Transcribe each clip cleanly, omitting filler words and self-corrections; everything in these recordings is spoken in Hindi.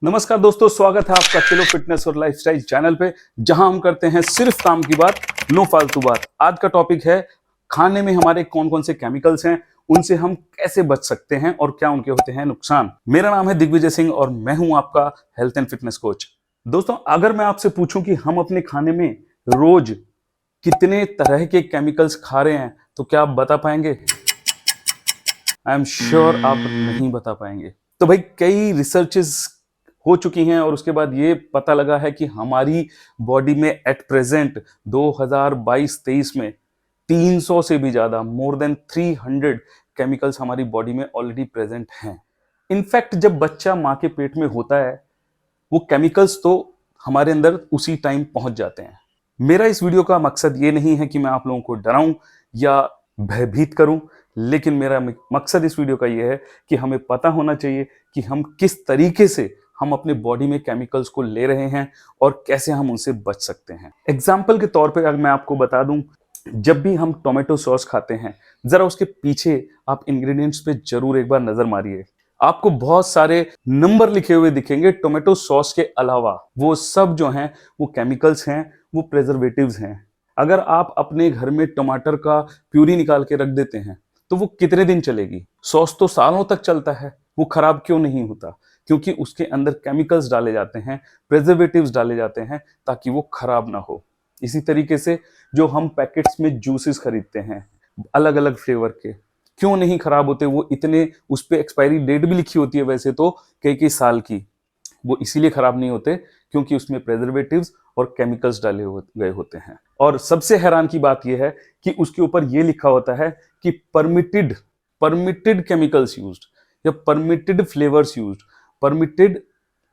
नमस्कार दोस्तों, स्वागत है आपका चलो फिटनेस और लाइफस्टाइल चैनल पे, जहां हम करते हैं सिर्फ काम की बात, नो फालतू बात। आज का टॉपिक है खाने में हमारे कौन कौन से केमिकल्स हैं, उनसे हम कैसे बच सकते हैं और क्या उनके होते हैं नुकसान। मेरा नाम है दिग्विजय सिंह और मैं हूं आपका हेल्थ एंड फिटनेस कोच। दोस्तों, अगर मैं आपसे पूछूं कि हम अपने खाने में रोज कितने तरह के केमिकल्स खा रहे हैं, तो क्या आप बता पाएंगे? आई एम श्योर आप नहीं बता पाएंगे। तो भाई, कई रिसर्चेस हो चुकी हैं और उसके बाद ये पता लगा है कि हमारी बॉडी में एट प्रेजेंट 2022-23 में 300 से भी ज्यादा, मोर देन 300 केमिकल्स हमारी बॉडी में ऑलरेडी प्रेजेंट हैं। इनफैक्ट जब बच्चा माँ के पेट में होता है, वो केमिकल्स तो हमारे अंदर उसी टाइम पहुंच जाते हैं। मेरा इस वीडियो का मकसद ये नहीं है कि मैं आप लोगों को डराऊं या भयभीत करूं, लेकिन मेरा मकसद इस वीडियो का ये है कि हमें पता होना चाहिए कि हम किस तरीके से हम अपने बॉडी में केमिकल्स को ले रहे हैं और कैसे हम उनसे बच सकते हैं। एग्जाम्पल के तौर पे अगर मैं आपको बता दूं, जब भी हम टोमेटो सॉस खाते हैं, जरा उसके पीछे आप इंग्रेडिएंट्स पे जरूर एक बार नजर मारिए। आपको बहुत सारे नंबर लिखे हुए दिखेंगे टोमेटो सॉस के अलावा। वो सब जो हैं वो केमिकल्स हैं, वो प्रिजर्वेटिव्स हैं। अगर आप अपने घर में टमाटर का प्यूरी निकाल के रख देते हैं तो वो कितने दिन चलेगी? सॉस तो सालों तक चलता है। वो खराब क्यों नहीं होता? क्योंकि उसके अंदर केमिकल्स डाले जाते हैं, प्रिजर्वेटिव्स डाले जाते हैं ताकि वो खराब ना हो। इसी तरीके से जो हम पैकेट्स में जूसेस खरीदते हैं अलग अलग फ्लेवर के, क्यों नहीं खराब होते? वो इतने, उस पर एक्सपायरी डेट भी लिखी होती है वैसे तो कई कई साल की। वो इसीलिए खराब नहीं होते क्योंकि उसमें प्रिजर्वेटिव्स और केमिकल्स डाले गए होते हैं। और सबसे हैरान की बात यह है कि उसके ऊपर यह लिखा होता है कि परमिटेड परमिटेड केमिकल्स यूज्ड या permitted flavours used, permitted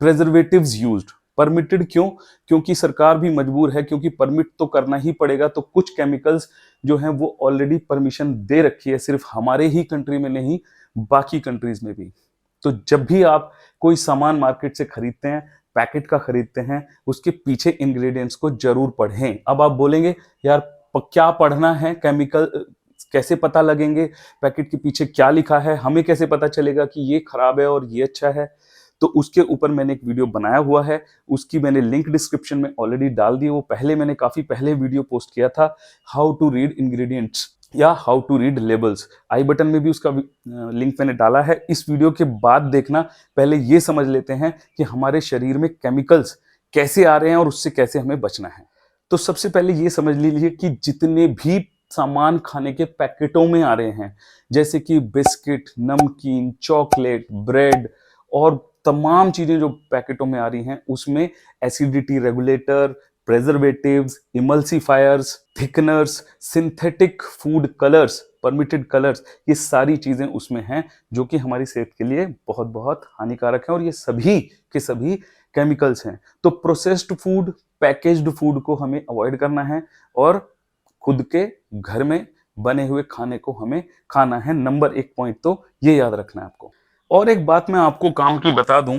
preservatives used. Permitted क्यों? क्योंकि सरकार भी मजबूर है, क्योंकि परमिट तो करना ही पड़ेगा। तो कुछ केमिकल्स जो हैं वो ऑलरेडी परमिशन दे रखी है, सिर्फ हमारे ही कंट्री में नहीं, बाकी कंट्रीज में भी। तो जब भी आप कोई सामान मार्केट से खरीदते हैं, पैकेट का खरीदते हैं, उसके पीछे इंग्रेडिएंट्स को जरूर पढ़ें। अब आप बोलेंगे यार क्या पढ़ना है, केमिकल कैसे पता लगेंगे, पैकेट के पीछे क्या लिखा है, हमें कैसे पता चलेगा कि ये खराब है और ये अच्छा है? तो उसके ऊपर मैंने एक वीडियो बनाया हुआ है, उसकी मैंने लिंक डिस्क्रिप्शन में ऑलरेडी डाल दी। वो पहले मैंने काफी पहले वीडियो पोस्ट किया था, हाउ टू रीड इंग्रेडिएंट्स या how to read labels. I button में भी उसका लिंक मैंने डाला है। इस वीडियो के बाद देखना। पहले ये समझ लेते हैं कि हमारे शरीर में केमिकल्स कैसे आ रहे हैं और उससे कैसे हमें बचना है। तो सबसे पहले ये समझ लीजिए कि जितने भी सामान खाने के पैकेटों में आ रहे हैं, जैसे कि बिस्किट, नमकीन, चॉकलेट, ब्रेड और तमाम चीजें जो पैकेटों में आ रही हैं, उसमें acidity regulator, preservatives, emulsifiers, thickeners, synthetic food colours, permitted colours, ये सारी चीजें उसमें हैं जो कि हमारी सेहत के लिए बहुत बहुत हानिकारक हैं और ये सभी के सभी केमिकल्स हैं। तो प्रोसेस्ड फूड, पैकेज्ड फूड को हमें अवॉइड करना है और खुद के घर में बने हुए खाने को हमें खाना है। नंबर 1 पॉइंट तो ये याद रखना है आपको। और एक बात मैं आपको काम की बता दूं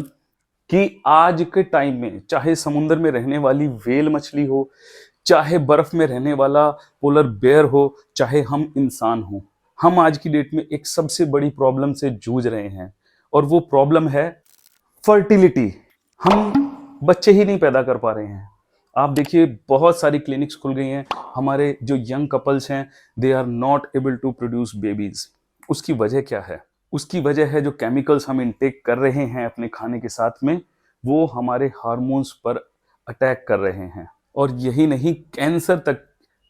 कि आज के टाइम में चाहे समुद्र में रहने वाली व्हेल मछली हो, चाहे बर्फ में रहने वाला पोलर बेयर हो, चाहे हम इंसान हो, हम आज की डेट में एक सबसे बड़ी प्रॉब्लम से जूझ रहे हैं और वो प्रॉब्लम है फर्टिलिटी। हम बच्चे ही नहीं पैदा कर पा रहे हैं। आप देखिए, बहुत सारी क्लिनिक्स खुल गई हैं। हमारे जो यंग कपल्स हैं, they are not able to produce babies. उसकी वजह क्या है? उसकी वजह है जो केमिकल्स हम इनटेक कर रहे हैं अपने खाने के साथ में, वो हमारे हार्मोन्स पर अटैक कर रहे हैं। और यही नहीं, कैंसर तक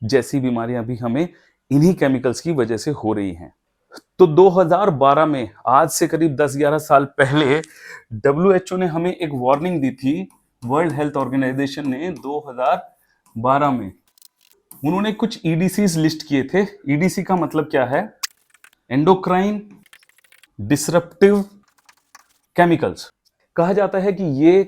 जैसी बीमारियां भी हमें इन्हीं केमिकल्स की वजह से हो रही हैं। तो 2012 में, आज से करीब 10-11 साल पहले, WHO ने हमें एक वार्निंग दी थी। वर्ल्ड हेल्थ ऑर्गेनाइजेशन ने 2012 में उन्होंने कुछ ईडीसीज लिस्ट किए थे। ईडीसी का मतलब क्या है? Endocrine disruptive chemicals. कहा जाता है कि ये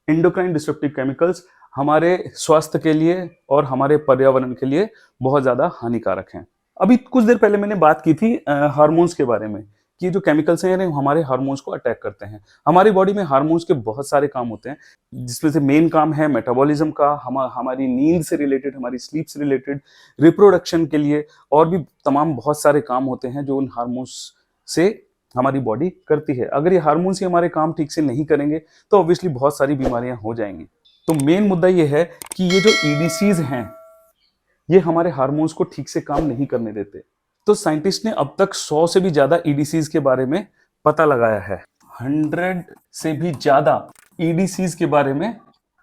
एंडोक्राइन डिसरप्टिव केमिकल्स हमारे स्वास्थ्य के लिए और हमारे पर्यावरण के लिए बहुत ज्यादा हानिकारक हैं। अभी कुछ देर पहले मैंने बात की थी हार्मोन्स के बारे में, कि जो केमिकल्स हैं हमारे हार्मोन्स को अटैक करते हैं। हमारी बॉडी में हार्मोन्स के बहुत सारे काम होते हैं, जिसमें से मेन काम है मेटाबॉलिज्म का, हमारी नींद से रिलेटेड, हमारी स्लीप से रिलेटेड, रिप्रोडक्शन के लिए और भी तमाम बहुत सारे काम होते हैं जो उन हार्मोन्स से हमारी बॉडी करती है। अगर ये हार्मोन्स ही हमारे काम ठीक से नहीं करेंगे तो ऑब्वियसली बहुत सारी बीमारियां हो जाएंगी। तो मेन मुद्दा ये है कि ये जो ईडीसीज हैं ये हमारे हार्मोन्स को ठीक से काम नहीं करने देते। तो साइंटिस्ट ने अब तक 100 से भी ज्यादा ईडीसीज के बारे में पता लगाया है। 100 से भी ज्यादा ईडीसीज के बारे में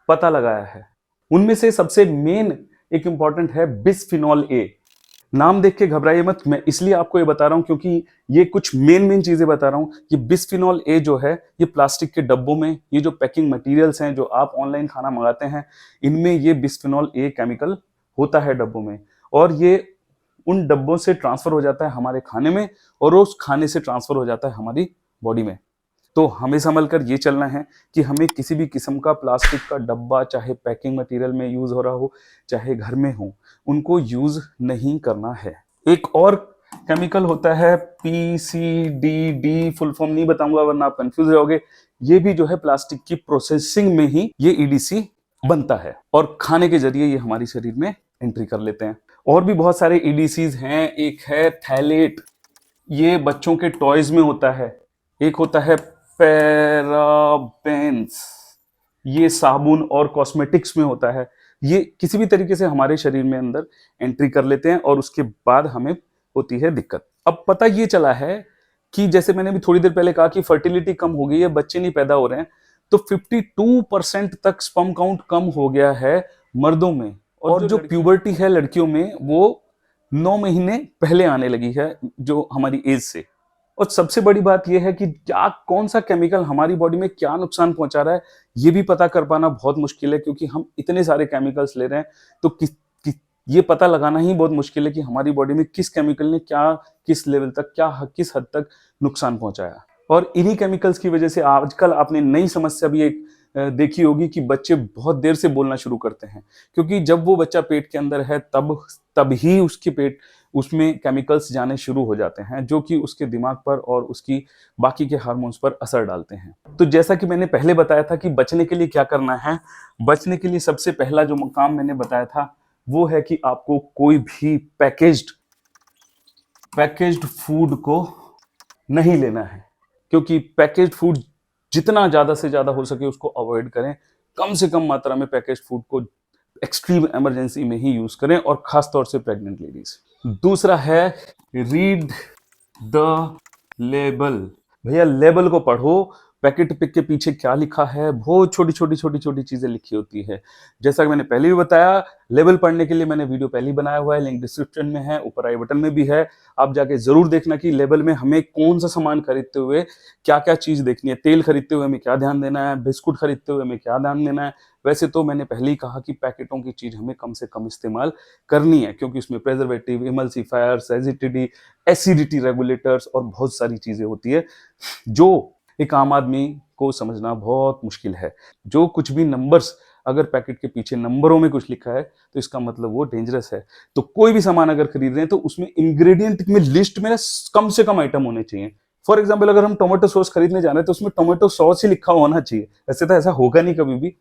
पता लगाया है। उनमें से सबसे मेन एक इंपॉर्टेंट है बिस्फिनॉल ए। नाम देख के घबराइए मत, मैं इसलिए आपको ये बता रहा हूं क्योंकि ये कुछ मेन चीजें बता रहा हूं। ये बिस्फिनॉल ए जो है ये प्लास्टिक के डब्बों में, ये जो पैकिंग मटेरियल्स हैं जो आप ऑनलाइन खाना मंगाते हैं, इनमें ये बिस्फिनॉल ए केमिकल होता है डब्बों में, और ये उन डब्बों से ट्रांसफर हो जाता है हमारे खाने में, और उस खाने से ट्रांसफर हो जाता है हमारी बॉडी में। तो हमें संभल कर ये चलना है कि हमें किसी भी किस्म का प्लास्टिक का डब्बा, चाहे पैकिंग मटेरियल में यूज हो रहा हो चाहे घर में हो, उनको यूज नहीं करना है। एक और केमिकल होता है PCDD, फुल फॉर्म नहीं बताऊंगा वरना आप कंफ्यूज रहोगे। ये भी जो है प्लास्टिक की प्रोसेसिंग में ही ये EDC बनता है और खाने के जरिए ये हमारे शरीर में एंट्री कर लेते हैं। और भी बहुत सारे EDCs हैं। एक है थैलेट, ये बच्चों के टॉयज में होता है। एक होता है पैराबेंस, ये साबुन और कॉस्मेटिक्स में होता है। ये किसी भी तरीके से हमारे शरीर में अंदर एंट्री कर लेते हैं और उसके बाद हमें होती है दिक्कत। अब पता ये चला है कि जैसे मैंने भी थोड़ी देर पहले कहा कि फर्टिलिटी कम हो गई है, बच्चे नहीं पैदा हो रहे हैं, तो 52% तक स्पर्म काउंट कम हो गया है मर्दों में, और जो प्यूबर्टी है लड़कियों में वो 9 महीने पहले आने लगी है जो हमारी एज से। और सबसे बड़ी बात यह है कि क्या कौन सा केमिकल हमारी बॉडी में क्या नुकसान पहुंचा रहा है ये भी पता कर पाना बहुत मुश्किल है, क्योंकि हम इतने सारे केमिकल्स ले रहे हैं। तो ये पता लगाना ही बहुत मुश्किल है कि हमारी बॉडी में किस केमिकल ने क्या, किस लेवल तक, क्या किस हद तक नुकसान पहुंचाया। और इन्हीं केमिकल्स की वजह से आजकल आपने नई समस्या भी एक देखी होगी कि बच्चे बहुत देर से बोलना शुरू करते हैं, क्योंकि जब वो बच्चा पेट के अंदर है तब ही उसके पेट उसमें केमिकल्स जाने शुरू हो जाते हैं जो कि उसके दिमाग पर और उसकी बाकी के हार्मोन्स पर असर डालते हैं। तो जैसा कि मैंने पहले बताया था कि बचने के लिए क्या करना है, बचने के लिए सबसे पहला जो काम मैंने बताया था वो है कि आपको कोई भी पैकेज्ड फूड को नहीं लेना है, क्योंकि पैकेज्ड फूड जितना ज्यादा से ज्यादा हो सके उसको अवॉइड करें। कम से कम मात्रा में पैकेज्ड फूड को एक्सट्रीम इमरजेंसी में ही यूज करें, और खास तौर से प्रेग्नेंट लेडीज। दूसरा है रीड द लेबल। भैया लेबल को पढ़ो, पैकेट पिक के पीछे क्या लिखा है, बहुत छोटी छोटी चीजें लिखी होती है। जैसा कि मैंने पहले भी बताया, लेबल पढ़ने के लिए मैंने वीडियो पहले ही बनाया हुआ है, लिंक डिस्क्रिप्शन में है, ऊपर आई बटन में भी है। आप जाके जरूर देखना कि लेबल में हमें कौन सा सामान खरीदते हुए क्या क्या चीज देखनी है। तेल खरीदते हुए हमें क्या ध्यान देना है, बिस्कुट खरीदते हुए हमें क्या ध्यान देना है। वैसे तो मैंने पहले ही कहा कि पैकेटों की चीज हमें कम से कम इस्तेमाल करनी है, क्योंकि उसमें प्रेजर्वेटिव, इमल्सिफायर्स, एसिडिटी रेगुलेटर्स और बहुत सारी चीजें होती है जो एक आम आदमी को समझना बहुत मुश्किल है। जो कुछ भी नंबर्स, अगर पैकेट के पीछे नंबरों में कुछ लिखा है तो इसका मतलब वो डेंजरस है। तो कोई भी सामान अगर खरीद रहे हैं तो उसमें इंग्रेडिएंट में लिस्ट में कम से कम आइटम होने चाहिए। फॉर एग्जाम्पल, अगर हम टोमेटो सॉस खरीदने जा रहे हैं तो उसमें टोमेटो सॉस ही लिखा होना चाहिए। वैसे तो ऐसा होगा नहीं कभी भी,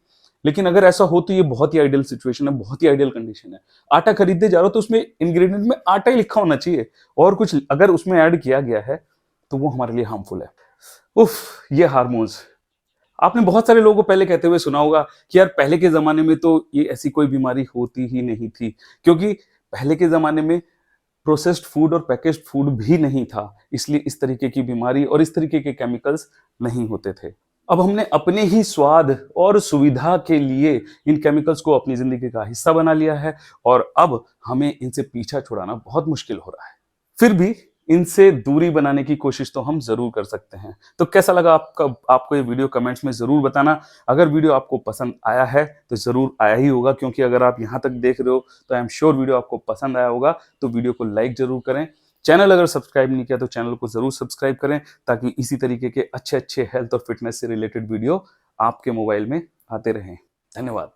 लेकिन अगर ऐसा हो तो ये बहुत ही आइडियल सिचुएशन है, बहुत ही आइडियल कंडीशन है। आटा खरीदने जा रहे हो तो उसमें इंग्रेडिएंट में आटा ही लिखा होना चाहिए, और कुछ अगर उसमें ऐड किया गया है तो वो हमारे लिए हार्मफुल है। उफ, ये हार्मोन्स। आपने बहुत सारे लोगों को पहले कहते हुए सुना होगा कि यार पहले के जमाने में तो ये ऐसी कोई बीमारी होती ही नहीं थी, क्योंकि पहले के जमाने में प्रोसेस्ड फूड और पैकेज्ड फूड भी नहीं था, इसलिए इस तरीके की बीमारी और इस तरीके के केमिकल्स नहीं होते थे। अब हमने अपने ही स्वाद और सुविधा के लिए इन केमिकल्स को अपनी जिंदगी का हिस्सा बना लिया है, और अब हमें इनसे पीछा छुड़ाना बहुत मुश्किल हो रहा है। फिर भी इनसे दूरी बनाने की कोशिश तो हम जरूर कर सकते हैं। तो कैसा लगा आपको ये वीडियो, कमेंट्स में जरूर बताना। अगर वीडियो आपको पसंद आया है तो जरूर आया ही होगा, क्योंकि अगर आप यहाँ तक देख रहे हो तो आई एम श्योर वीडियो आपको पसंद आया होगा। तो वीडियो को लाइक जरूर करें। चैनल अगर सब्सक्राइब नहीं किया तो चैनल को जरूर सब्सक्राइब करें, ताकि इसी तरीके के अच्छे हेल्थ और फिटनेस से रिलेटेड वीडियो आपके मोबाइल में आते रहें। धन्यवाद।